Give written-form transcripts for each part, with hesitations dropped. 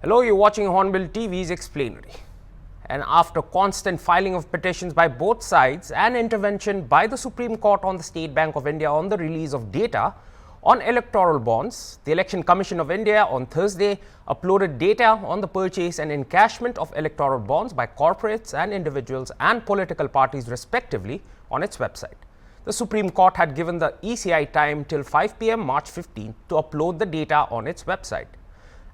Hello, you're watching Hornbill TV's Explanatory. And after constant filing of petitions by both sides and intervention by the Supreme Court on the State Bank of India on the release of data on electoral bonds, the Election Commission of India on Thursday uploaded data on the purchase and encashment of electoral bonds by corporates and individuals and political parties respectively on its website. The Supreme Court had given the ECI time till 5 p.m. March 15 to upload the data on its website.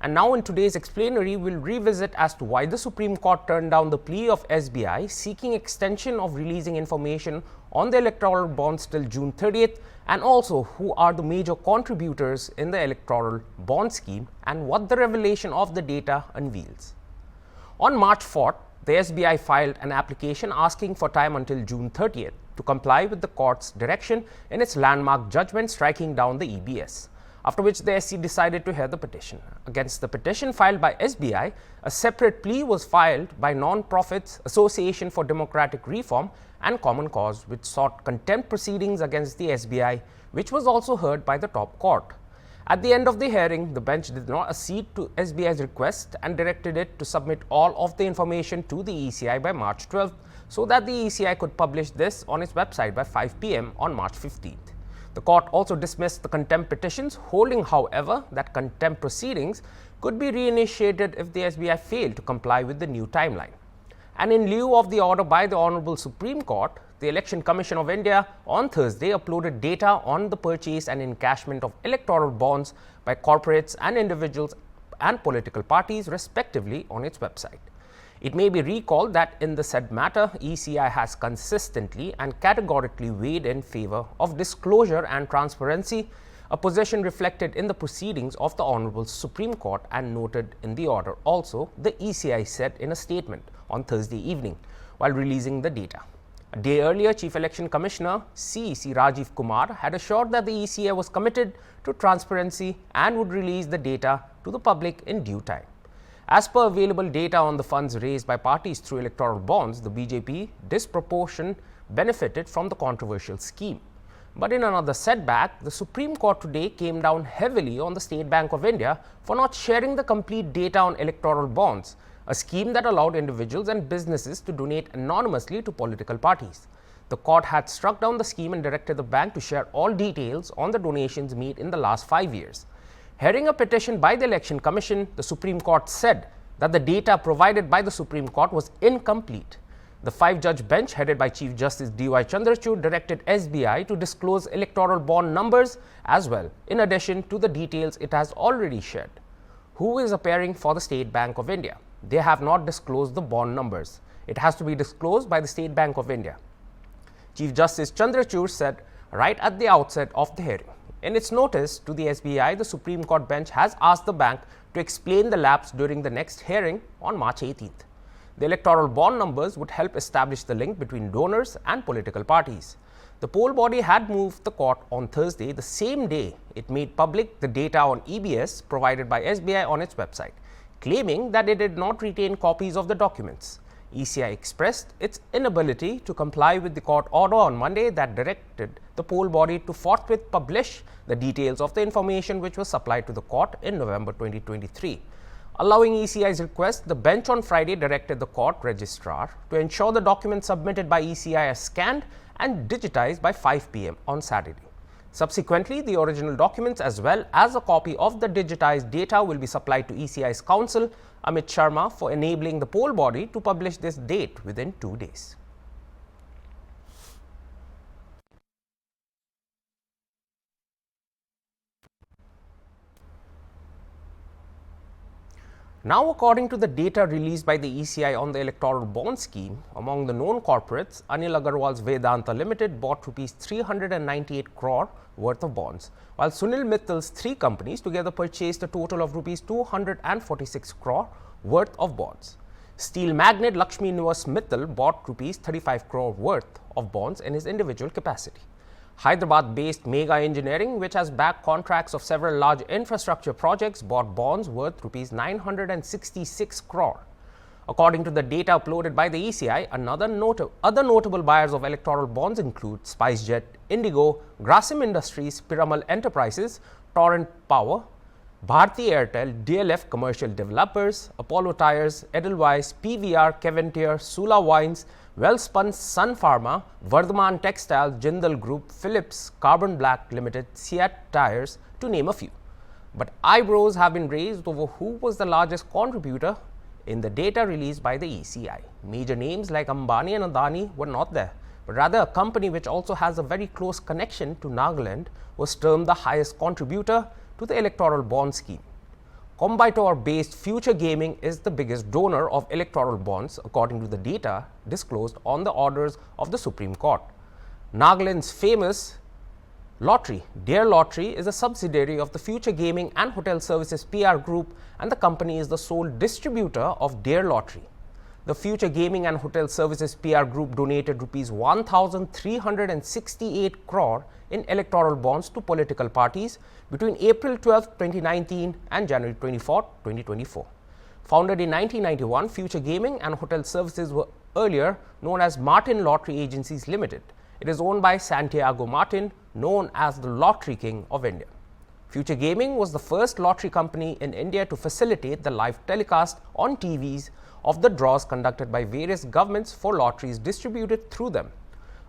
And now in today's explanatory, we'll revisit as to why the Supreme Court turned down the plea of SBI seeking extension of releasing information on the electoral bonds till June 30th, and also who are the major contributors in the electoral bond scheme and what the revelation of the data unveils. On March 4th, the SBI filed an application asking for time until June 30th to comply with the court's direction in its landmark judgment striking down the EBS. After which the SC decided to hear the petition. Against the petition filed by SBI, a separate plea was filed by Non-Profits Association for Democratic Reform and Common Cause, which sought contempt proceedings against the SBI, which was also heard by the top court. At the end of the hearing, the bench did not accede to SBI's request and directed it to submit all of the information to the ECI by March 12th, so that the ECI could publish this on its website by 5 p.m. on March 15th. The court also dismissed the contempt petitions, holding, however, that contempt proceedings could be reinitiated if the SBI failed to comply with the new timeline. And in lieu of the order by the Honorable Supreme Court, the Election Commission of India on Thursday uploaded data on the purchase and encashment of electoral bonds by corporates and individuals and political parties, respectively, on its website. It may be recalled that in the said matter, ECI has consistently and categorically weighed in favor of disclosure and transparency, a position reflected in the proceedings of the Honorable Supreme Court and noted in the order. Also, the ECI said in a statement on Thursday evening while releasing the data. A day earlier, Chief Election Commissioner CEC Rajiv Kumar had assured that the ECI was committed to transparency and would release the data to the public in due time. As per available data on the funds raised by parties through electoral bonds, the BJP disproportion benefited from the controversial scheme. But in another setback, the Supreme Court today came down heavily on the State Bank of India for not sharing the complete data on electoral bonds, a scheme that allowed individuals and businesses to donate anonymously to political parties. The court had struck down the scheme and directed the bank to share all details on the donations made in the last 5 years. Hearing a petition by the Election Commission, the Supreme Court said that the data provided by the Supreme Court was incomplete. The 5-judge bench headed by Chief Justice D.Y. Chandrachud directed SBI to disclose electoral bond numbers as well, in addition to the details it has already shared. Who is appearing for the State Bank of India? They have not disclosed the bond numbers. It has to be disclosed by the State Bank of India. Chief Justice Chandrachud said right at the outset of the hearing. In its notice to the SBI, the Supreme Court bench has asked the bank to explain the lapse during the next hearing on March 18th. The electoral bond numbers would help establish the link between donors and political parties. The poll body had moved the court on Thursday, the same day it made public the data on EBS provided by SBI on its website, claiming that it did not retain copies of the documents. ECI expressed its inability to comply with the court order on Monday that directed the poll body to forthwith publish the details of the information which was supplied to the court in November 2023. Allowing ECI's request, the bench on Friday directed the court registrar to ensure the documents submitted by ECI are scanned and digitized by 5 p.m. on Saturday. Subsequently, the original documents as well as a copy of the digitized data will be supplied to ECI's counsel, Amit Sharma, for enabling the poll body to publish this date within 2 days. Now, according to the data released by the ECI on the electoral bond scheme, among the known corporates, Anil Agarwal's Vedanta Limited bought Rs 398 crore worth of bonds, while Sunil Mittal's 3 companies together purchased a total of Rs 246 crore worth of bonds. Steel magnate Lakshmi Nivas Mittal bought Rs 35 crore worth of bonds in his individual capacity. Hyderabad-based Megha Engineering, which has backed contracts of several large infrastructure projects, bought bonds worth Rs 966 crore. According to the data uploaded by the ECI, other notable buyers of electoral bonds include SpiceJet, Indigo, Grasim Industries, Piramal Enterprises, Torrent Power, Bharti Airtel, DLF Commercial Developers, Apollo Tyres, Edelweiss, PVR, Keventier, Sula Wines, Wellspun, Sun Pharma, Vardhaman Textiles, Jindal Group, Philips, Carbon Black Limited, Seat Tyres, to name a few. But eyebrows have been raised over who was the largest contributor in the data released by the ECI. Major names like Ambani and Adani were not there, but rather a company which also has a very close connection to Nagaland was termed the highest contributor to the electoral bond scheme. Coimbatore-based Future Gaming is the biggest donor of electoral bonds according to the data disclosed on the orders of the Supreme Court. Nagaland's famous lottery, Dare Lottery, is a subsidiary of the Future Gaming and Hotel Services PR Group, and the company is the sole distributor of Dare Lottery. The Future Gaming and Hotel Services PR Group donated Rs 1,368 crore in electoral bonds to political parties between April 12, 2019 and January 24, 2024. Founded in 1991, Future Gaming and Hotel Services were earlier known as Martin Lottery Agencies Limited. It is owned by Santiago Martin, known as the Lottery King of India. Future Gaming was the first lottery company in India to facilitate the live telecast on TVs of the draws conducted by various governments for lotteries distributed through them.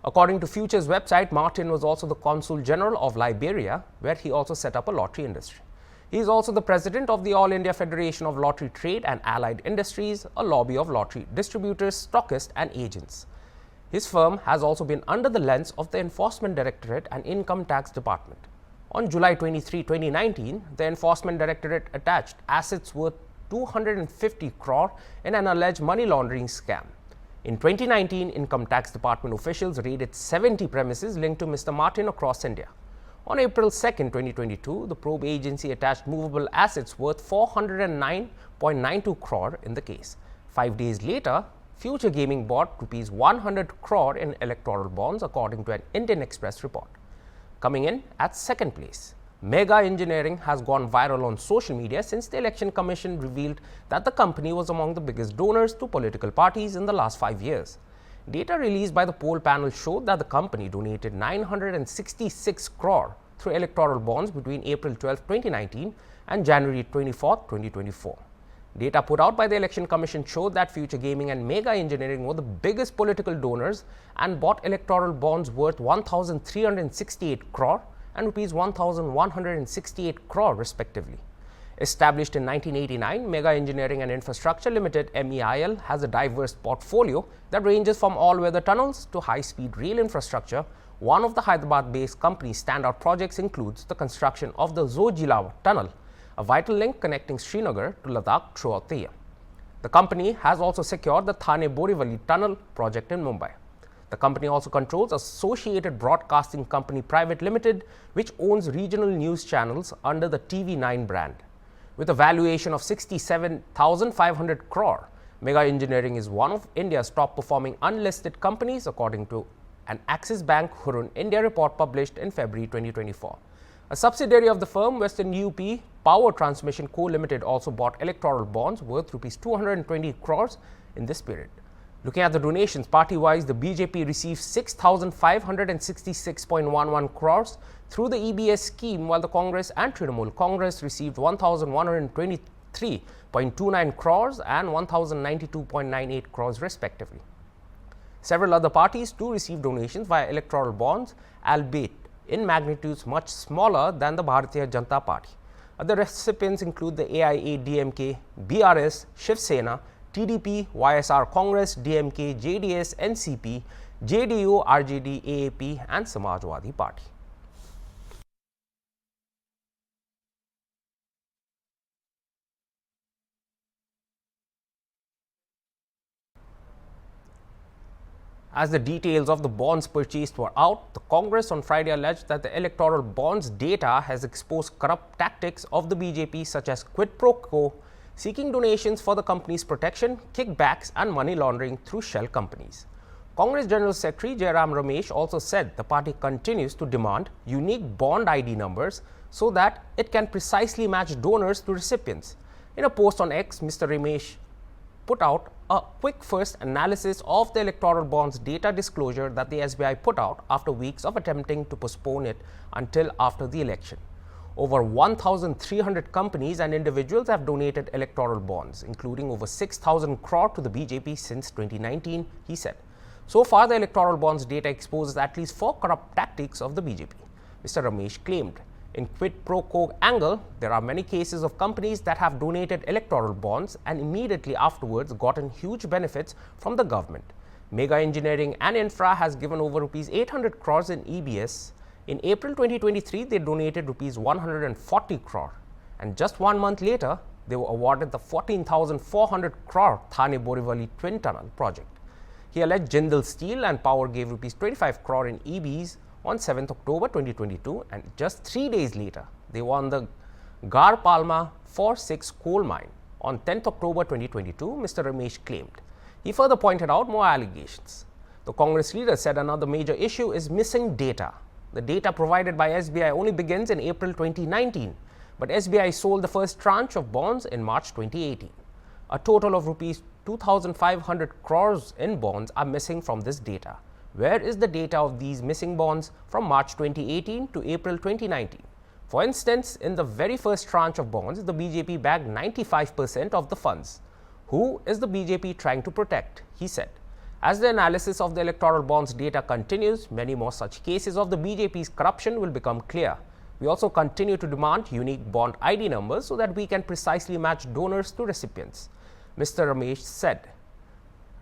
According to Future's website, Martin was also the Consul General of Liberia, where he also set up a lottery industry. He is also the president of the All India Federation of Lottery Trade and Allied Industries, a lobby of lottery distributors, stockists and agents. His firm has also been under the lens of the Enforcement Directorate and Income Tax Department. On July 23, 2019, the Enforcement Directorate attached assets worth 250 crore in an alleged money laundering scam. In 2019, Income Tax Department officials raided 70 premises linked to Mr. Martin across India. On April 2, 2022, the probe agency attached movable assets worth 409.92 crore in the case. 5 days later, Future Gaming bought Rs 100 crore in electoral bonds, according to an Indian Express report. Coming in at second place, Megha Engineering has gone viral on social media since the Election Commission revealed that the company was among the biggest donors to political parties in the last 5 years. Data released by the poll panel showed that the company donated 966 crore through electoral bonds between April 12, 2019 and January 24, 2024. Data put out by the Election Commission showed that Future Gaming and Megha Engineering were the biggest political donors and bought electoral bonds worth 1,368 crore and Rs 1,168 crore respectively. Established in 1989, Megha Engineering and Infrastructure Limited (MEIL) has a diverse portfolio that ranges from all-weather tunnels to high-speed rail infrastructure. One of the Hyderabad-based company's standout projects includes the construction of the Zojila Tunnel, a vital link connecting Srinagar to Ladakh throughout the year. The company has also secured the Thane-Borivali Tunnel project in Mumbai. The company also controls Associated Broadcasting Company Private Limited, which owns regional news channels under the TV9 brand. With a valuation of 67,500 crore, Megha Engineering is one of India's top-performing unlisted companies, according to an Axis Bank Hurun India report published in February 2024. A subsidiary of the firm, Western UP Power Transmission Co. Limited, also bought electoral bonds worth Rs 220 crores in this period. Looking at the donations, party-wise, the BJP received 6,566.11 crores through the EBS scheme, while the Congress and Trinamool Congress received 1,123.29 crores and 1,092.98 crores respectively. Several other parties too received donations via electoral bonds, albeit in magnitudes much smaller than the Bharatiya Janata Party. Other recipients include the AIA-DMK, BRS, Shiv Sena, TDP, YSR Congress, DMK, JDS, NCP, JDU, RJD, AAP and Samajwadi Party. As the details of the bonds purchased were out, the Congress on Friday alleged that the electoral bonds data has exposed corrupt tactics of the BJP, such as quid pro quo, seeking donations for the company's protection, kickbacks and money laundering through shell companies. Congress General Secretary Jairam Ramesh also said the party continues to demand unique bond ID numbers so that it can precisely match donors to recipients. In a post on X, Mr. Ramesh put out a quick first analysis of the electoral bonds data disclosure that the SBI put out after weeks of attempting to postpone it until after the election. Over 1,300 companies and individuals have donated electoral bonds, including over 6,000 crore to the BJP since 2019, he said. So far, the electoral bonds data exposes at least 4 corrupt tactics of the BJP, Mr. Ramesh claimed. In quid pro quo angle, there are many cases of companies that have donated electoral bonds and immediately afterwards gotten huge benefits from the government. Megha Engineering and Infra has given over rupees 800 crores in EBS. In April 2023, they donated rupees 140 crore, and just 1 month later, they were awarded the 14,400 crore Thane Borivali Twin Tunnel project. He alleged Jindal Steel and Power gave rupees 25 crore in EBs on 7th October 2022, and just 3 days later, they won the Gar Palma 4-6 coal mine. On 10th October 2022, Mr. Ramesh claimed. He further pointed out more allegations. The Congress leader said another major issue is missing data. The data provided by SBI only begins in April 2019, but SBI sold the first tranche of bonds in March 2018. A total of rupees 2,500 crores in bonds are missing from this data. Where is the data of these missing bonds from March 2018 to April 2019? For instance, in the very first tranche of bonds, the BJP bagged 95% of the funds. Who is the BJP trying to protect? He said. As the analysis of the electoral bonds data continues, many more such cases of the BJP's corruption will become clear. We also continue to demand unique bond ID numbers so that we can precisely match donors to recipients, Mr. Ramesh said.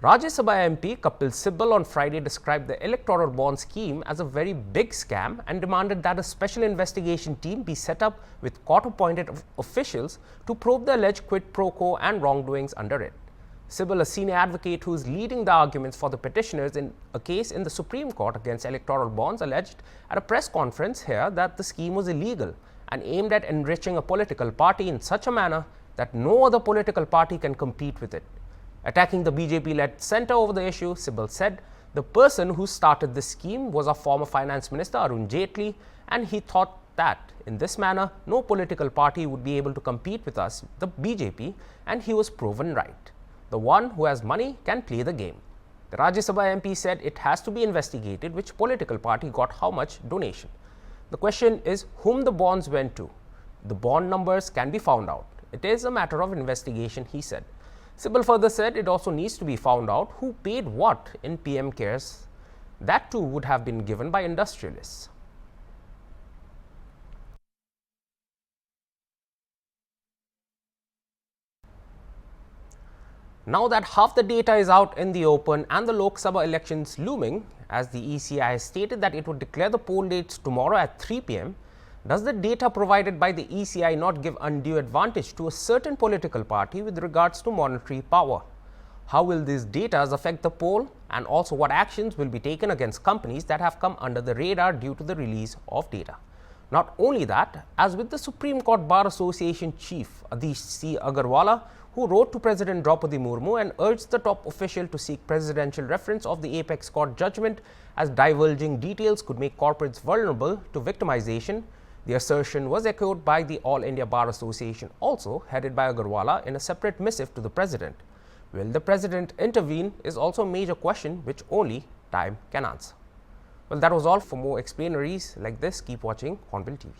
Rajya Sabha MP Kapil Sibal on Friday described the electoral bond scheme as a very big scam and demanded that a special investigation team be set up with court-appointed officials to probe the alleged quid pro quo and wrongdoings under it. Sibal, a senior advocate who is leading the arguments for the petitioners in a case in the Supreme Court against electoral bonds, alleged at a press conference here that the scheme was illegal and aimed at enriching a political party in such a manner that no other political party can compete with it. Attacking the BJP-led centre over the issue, Sibal said the person who started this scheme was our former finance minister Arun Jaitley, and he thought that in this manner no political party would be able to compete with us, the BJP, and he was proven right. The one who has money can play the game. The Rajya Sabha MP said it has to be investigated which political party got how much donation. The question is whom the bonds went to. The bond numbers can be found out. It is a matter of investigation, he said. Sibal further said it also needs to be found out who paid what in PM cares. That too would have been given by industrialists. Now that half the data is out in the open and the Lok Sabha elections looming, as the ECI has stated that it would declare the poll dates tomorrow at 3 p.m., does the data provided by the ECI not give undue advantage to a certain political party with regards to monetary power? How will these data affect the poll, and also what actions will be taken against companies that have come under the radar due to the release of data? Not only that, as with the Supreme Court Bar Association Chief Adish C. Agarwala, who wrote to President Draupadi Murmu and urged the top official to seek presidential reference of the apex court judgment, as divulging details could make corporates vulnerable to victimization. The assertion was echoed by the All India Bar Association, also headed by Agarwala, in a separate missive to the president. Will the president intervene is also a major question which only time can answer. Well, that was all. For more explainaries like this, keep watching Hornbill TV.